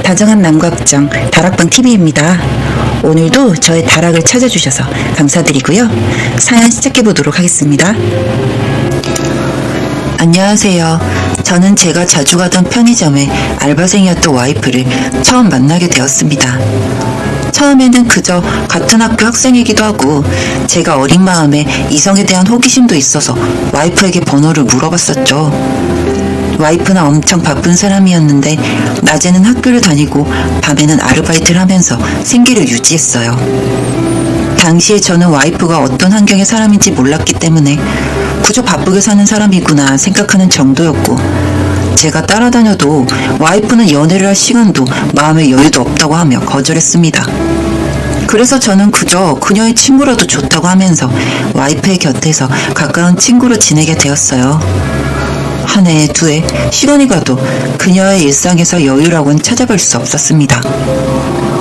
다정한 남각정 다락방 TV입니다. 오늘도 저의 다락을 찾아주셔서 감사드리고요. 사연 시작해보도록 하겠습니다. 안녕하세요. 저는 제가 자주 가던 편의점의 알바생이었던 와이프를 처음 만나게 되었습니다. 처음에는 그저 같은 학교 학생이기도 하고 제가 어린 마음에 이성에 대한 호기심도 있어서 와이프에게 번호를 물어봤었죠. 와이프는 엄청 바쁜 사람이었는데 낮에는 학교를 다니고 밤에는 아르바이트를 하면서 생계를 유지했어요. 당시에 저는 와이프가 어떤 환경의 사람인지 몰랐기 때문에 그저 바쁘게 사는 사람이구나 생각하는 정도였고, 제가 따라다녀도 와이프는 연애를 할 시간도 마음의 여유도 없다고 하며 거절했습니다. 그래서 저는 그저 그녀의 친구라도 좋다고 하면서 와이프의 곁에서 가까운 친구로 지내게 되었어요. 한 해, 두 해, 시간이 가도 그녀의 일상에서 여유라고는 찾아볼 수 없었습니다.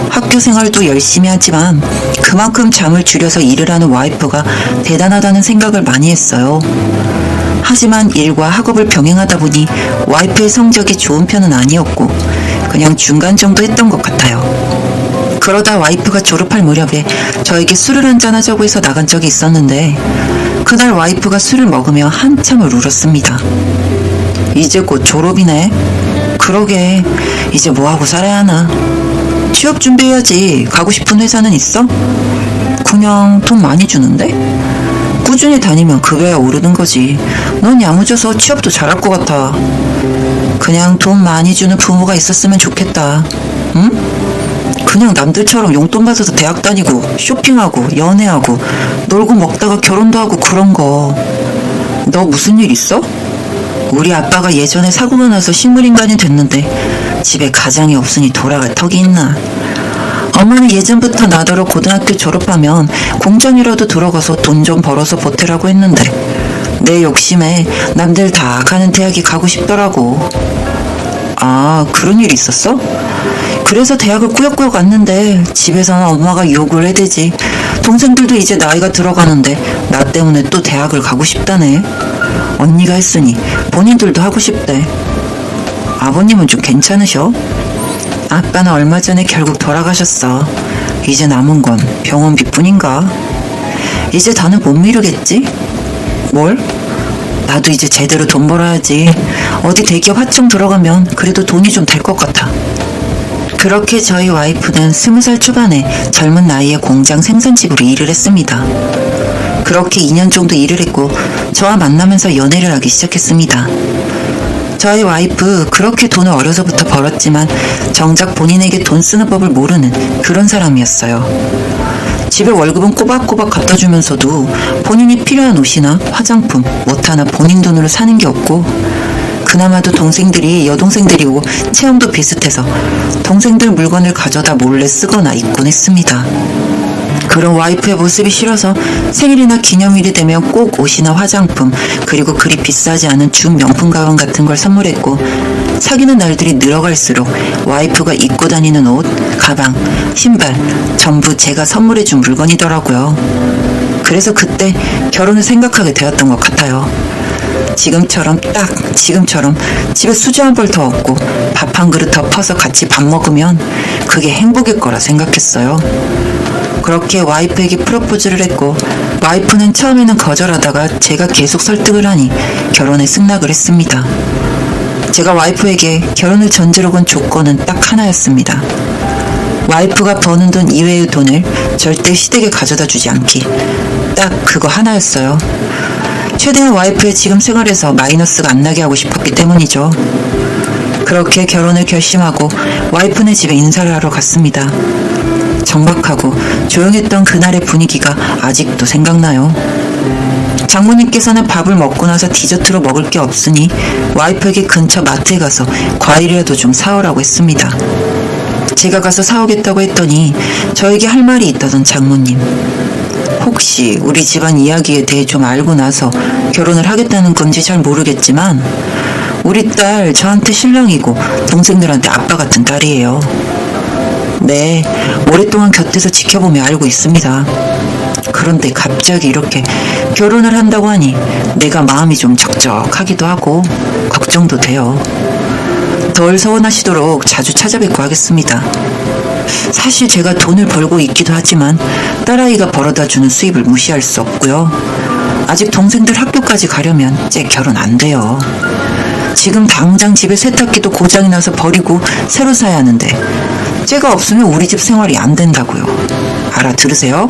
학교 생활도 열심히 하지만 그만큼 잠을 줄여서 일을 하는 와이프가 대단하다는 생각을 많이 했어요. 하지만 일과 학업을 병행하다 보니 와이프의 성적이 좋은 편은 아니었고 그냥 중간 정도 했던 것 같아요. 그러다 와이프가 졸업할 무렵에 저에게 술을 한잔 하자고 해서 나간 적이 있었는데 그날 와이프가 술을 먹으며 한참을 울었습니다. 이제 곧 졸업이네. 그러게, 이제 뭐하고 살아야 하나. 취업 준비해야지. 가고 싶은 회사는 있어? 그냥 돈 많이 주는데? 꾸준히 다니면 급여야 오르는 거지. 넌 야무져서 취업도 잘할 것 같아. 그냥 돈 많이 주는 부모가 있었으면 좋겠다. 응? 그냥 남들처럼 용돈 받아서 대학 다니고 쇼핑하고 연애하고 놀고 먹다가 결혼도 하고 그런 거. 너 무슨 일 있어? 우리 아빠가 예전에 사고가 나서 식물인간이 됐는데 집에 가장이 없으니 돌아갈 턱이 있나. 엄마는 예전부터 나더러 고등학교 졸업하면 공장이라도 들어가서 돈 좀 벌어서 보태라고 했는데 내 욕심에 남들 다 가는 대학에 가고 싶더라고. 아, 그런 일이 있었어? 그래서 대학을 꾸역꾸역 왔는데 집에서는 엄마가 욕을 해대지. 동생들도 이제 나이가 들어가는데 나 때문에 또 대학을 가고 싶다네. 언니가 했으니 본인들도 하고 싶대. 아버님은 좀 괜찮으셔? 아빠는 얼마 전에 결국 돌아가셨어. 이제 남은 건 병원비뿐인가? 이제 더는 못 미루겠지? 뭘? 나도 이제 제대로 돈 벌어야지. 어디 대기업 하청 들어가면 그래도 돈이 좀 될 것 같아. 그렇게 저희 와이프는 20살 초반에 젊은 나이에 공장 생산직으로 일을 했습니다. 그렇게 2년 정도 일을 했고 저와 만나면서 연애를 하기 시작했습니다. 저희 와이프 그렇게 돈을 어려서부터 벌었지만 정작 본인에게 돈 쓰는 법을 모르는 그런 사람이었어요. 집에 월급은 꼬박꼬박 갖다 주면서도 본인이 필요한 옷이나 화장품, 옷 하나 본인 돈으로 사는 게 없고, 그나마도 동생들이 여동생들이고 체형도 비슷해서 동생들 물건을 가져다 몰래 쓰거나 입곤 했습니다. 그런 와이프의 모습이 싫어서 생일이나 기념일이 되면 꼭 옷이나 화장품, 그리고 그리 비싸지 않은 준명품 가방 같은 걸 선물했고, 사귀는 날들이 늘어갈수록 와이프가 입고 다니는 옷, 가방, 신발 전부 제가 선물해준 물건이더라고요. 그래서 그때 결혼을 생각하게 되었던 것 같아요. 지금처럼 집에 수저 한 벌 더 얻고 밥 한 그릇 더 퍼서 같이 밥 먹으면 그게 행복일 거라 생각했어요. 그렇게 와이프에게 프로포즈를 했고 와이프는 처음에는 거절하다가 제가 계속 설득을 하니 결혼에 승낙을 했습니다. 제가 와이프에게 결혼을 전제로 건 조건은 딱 하나였습니다. 와이프가 버는 돈 이외의 돈을 절대 시댁에 가져다 주지 않기. 딱 그거 하나였어요. 최대한 와이프의 지금 생활에서 마이너스가 안 나게 하고 싶었기 때문이죠. 그렇게 결혼을 결심하고 와이프네 집에 인사를 하러 갔습니다. 적막하고 조용했던 그날의 분위기가 아직도 생각나요. 장모님께서는 밥을 먹고 나서 디저트로 먹을 게 없으니 와이프에게 근처 마트에 가서 과일이라도 좀 사오라고 했습니다. 제가 가서 사오겠다고 했더니 저에게 할 말이 있다던 장모님. 혹시 우리 집안 이야기에 대해 좀 알고 나서 결혼을 하겠다는 건지 잘 모르겠지만 우리 딸 저한테 신랑이고 동생들한테 아빠 같은 딸이에요. 네, 오랫동안 곁에서 지켜보며 알고 있습니다. 그런데 갑자기 이렇게 결혼을 한다고 하니 내가 마음이 좀 적적하기도 하고 걱정도 돼요. 덜 서운하시도록 자주 찾아뵙고 하겠습니다. 사실 제가 돈을 벌고 있기도 하지만 딸아이가 벌어다주는 수입을 무시할 수 없고요. 아직 동생들 학교까지 가려면 쟤 결혼 안 돼요. 지금 당장 집에 세탁기도 고장이 나서 버리고 새로 사야 하는데 쟤가 없으면 우리 집 생활이 안 된다고요. 알아들으세요?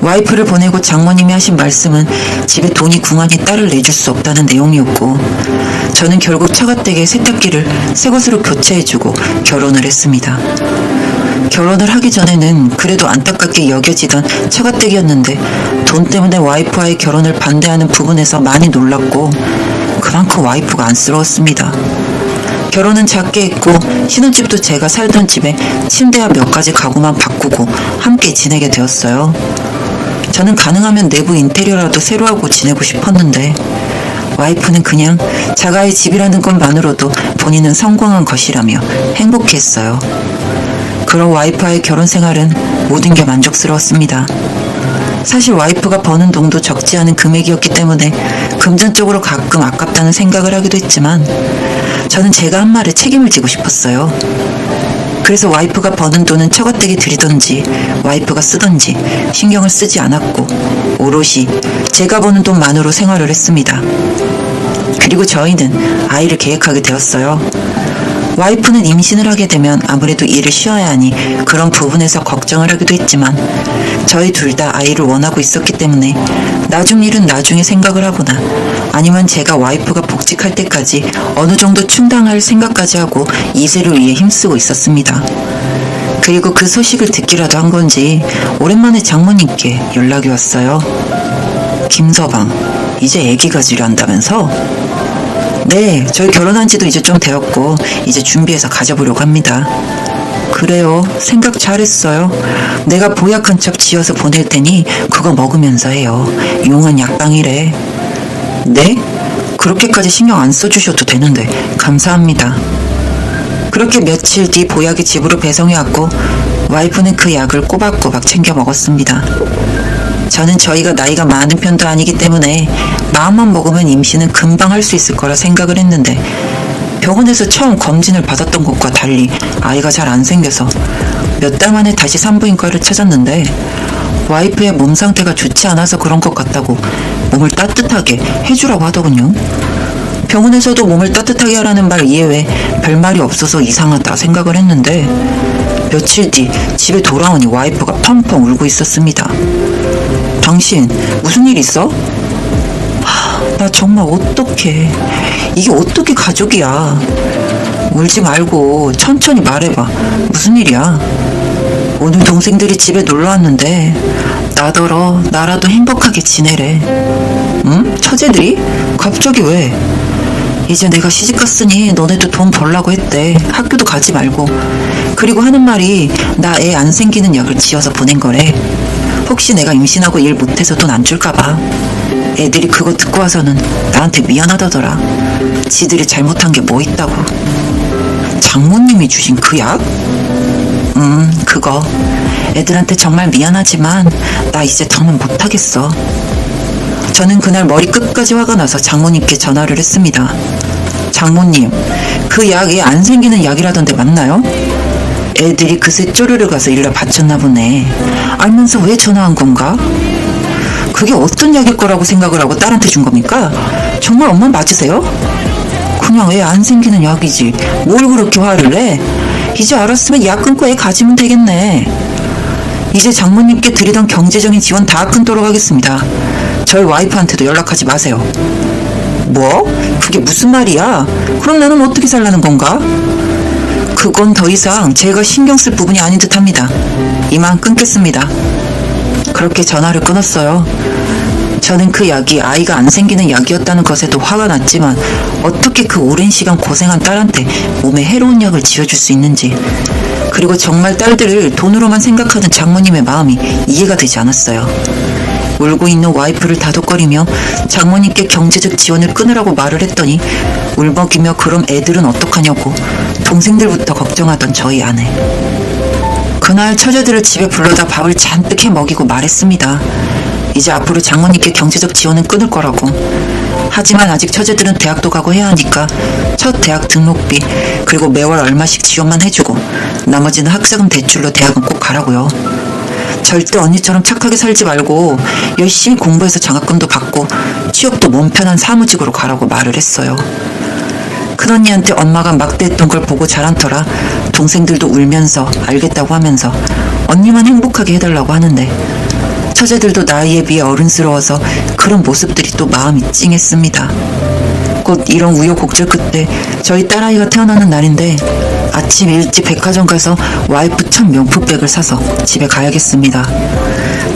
와이프를 보내고 장모님이 하신 말씀은 집에 돈이 궁하니 딸을 내줄 수 없다는 내용이었고 저는 결국 처가댁에 세탁기를 새 것으로 교체해주고 결혼을 했습니다. 결혼을 하기 전에는 그래도 안타깝게 여겨지던 처가댁이었는데 돈 때문에 와이프와의 결혼을 반대하는 부분에서 많이 놀랐고 그만큼 와이프가 안쓰러웠습니다. 결혼은 작게 했고 신혼집도 제가 살던 집에 침대와 몇 가지 가구만 바꾸고 함께 지내게 되었어요. 저는 가능하면 내부 인테리어라도 새로 하고 지내고 싶었는데 와이프는 그냥 자가의 집이라는 것만으로도 본인은 성공한 것이라며 행복했어요. 그런 와이프와의 결혼 생활은 모든 게 만족스러웠습니다. 사실 와이프가 버는 돈도 적지 않은 금액이었기 때문에 금전적으로 가끔 아깝다는 생각을 하기도 했지만 저는 제가 한 말에 책임을 지고 싶었어요. 그래서 와이프가 버는 돈은 처가댁에 드리던지 와이프가 쓰던지 신경을 쓰지 않았고 오롯이 제가 버는 돈만으로 생활을 했습니다. 그리고 저희는 아이를 계획하게 되었어요. 와이프는 임신을 하게 되면 아무래도 일을 쉬어야 하니 그런 부분에서 걱정을 하기도 했지만 저희 둘 다 아이를 원하고 있었기 때문에 나중 일은 나중에 생각을 하거나 아니면 제가 와이프가 복직할 때까지 어느 정도 충당할 생각까지 하고 이세를 위해 힘쓰고 있었습니다. 그리고 그 소식을 듣기라도 한 건지 오랜만에 장모님께 연락이 왔어요. 김서방, 이제 아기가 지려한다면서? 네, 저희 결혼한 지도 이제 좀 되었고 이제 준비해서 가져보려고 합니다. 그래요, 생각 잘했어요. 내가 보약 한 첩 지어서 보낼 테니 그거 먹으면서 해요. 용한 약방이래. 네? 그렇게까지 신경 안 써주셔도 되는데 감사합니다. 그렇게 며칠 뒤 보약이 집으로 배송해왔고 와이프는 그 약을 꼬박꼬박 챙겨 먹었습니다. 저는 저희가 나이가 많은 편도 아니기 때문에 마음만 먹으면 임신은 금방 할 수 있을 거라 생각을 했는데 병원에서 처음 검진을 받았던 것과 달리 아이가 잘 안 생겨서 몇 달 만에 다시 산부인과를 찾았는데 와이프의 몸 상태가 좋지 않아서 그런 것 같다고 몸을 따뜻하게 해주라고 하더군요. 병원에서도 몸을 따뜻하게 하라는 말 이외에 별말이 없어서 이상하다 생각을 했는데 며칠 뒤 집에 돌아오니 와이프가 펑펑 울고 있었습니다. 당신 무슨 일 있어? 나 정말 어떡해. 이게 어떻게 가족이야. 울지 말고 천천히 말해봐. 무슨 일이야? 오늘 동생들이 집에 놀러 왔는데 나더러 나라도 행복하게 지내래. 응? 처제들이? 갑자기 왜? 이제 내가 시집갔으니 너네도 돈 벌라고 했대. 학교도 가지 말고. 그리고 하는 말이 나 애 안 생기는 약을 지어서 보낸 거래. 혹시 내가 임신하고 일 못해서 돈 안 줄까봐. 애들이 그거 듣고 와서는 나한테 미안하다더라. 지들이 잘못한 게 뭐 있다고. 장모님이 주신 그 약? 그거. 애들한테 정말 미안하지만 나 이제 더는 못하겠어. 저는 그날 머리 끝까지 화가 나서 장모님께 전화를 했습니다. 장모님, 그 약이 안 생기는 약이라던데 맞나요? 애들이 그새 쪼르르 가서 일러 바쳤나 보네. 알면서 왜 전화한 건가? 그게 어떤 약일 거라고 생각을 하고 딸한테 준 겁니까? 정말 엄마 맞으세요? 그냥 애 안 생기는 약이지 뭘 그렇게 화를 내? 이제 알았으면 약 끊고 애 가지면 되겠네. 이제 장모님께 드리던 경제적인 지원 다 끊도록 하겠습니다. 저희 와이프한테도 연락하지 마세요. 뭐? 그게 무슨 말이야? 그럼 나는 어떻게 살라는 건가? 그건 더 이상 제가 신경 쓸 부분이 아닌 듯 합니다. 이만 끊겠습니다. 그렇게 전화를 끊었어요. 저는 그 약이 아이가 안 생기는 약이었다는 것에도 화가 났지만 어떻게 그 오랜 시간 고생한 딸한테 몸에 해로운 약을 지어줄 수 있는지, 그리고 정말 딸들을 돈으로만 생각하는 장모님의 마음이 이해가 되지 않았어요. 울고 있는 와이프를 다독거리며 장모님께 경제적 지원을 끊으라고 말을 했더니 울먹이며 그럼 애들은 어떡하냐고 동생들부터 걱정하던 저희 아내. 그날 처제들을 집에 불러다 밥을 잔뜩 해 먹이고 말했습니다. 이제 앞으로 장모님께 경제적 지원은 끊을 거라고. 하지만 아직 처제들은 대학도 가고 해야 하니까 첫 대학 등록비 그리고 매월 얼마씩 지원만 해주고 나머지는 학자금 대출로 대학은 꼭 가라고요. 절대 언니처럼 착하게 살지 말고 열심히 공부해서 장학금도 받고 취업도 몸 편한 사무직으로 가라고 말을 했어요. 큰언니한테 엄마가 막대했던 걸 보고 자란 터라 동생들도 울면서 알겠다고 하면서 언니만 행복하게 해달라고 하는데 처제들도 나이에 비해 어른스러워서 그런 모습들이 또 마음이 찡했습니다. 곧 이런 우여곡절 끝에 저희 딸아이가 태어나는 날인데 아침 일찍 백화점 가서 와이프 첫 명품백을 사서 집에 가야겠습니다.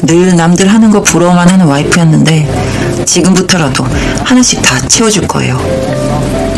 늘 남들 하는 거 부러워만 하는 와이프였는데 지금부터라도 하나씩 다 채워줄 거예요.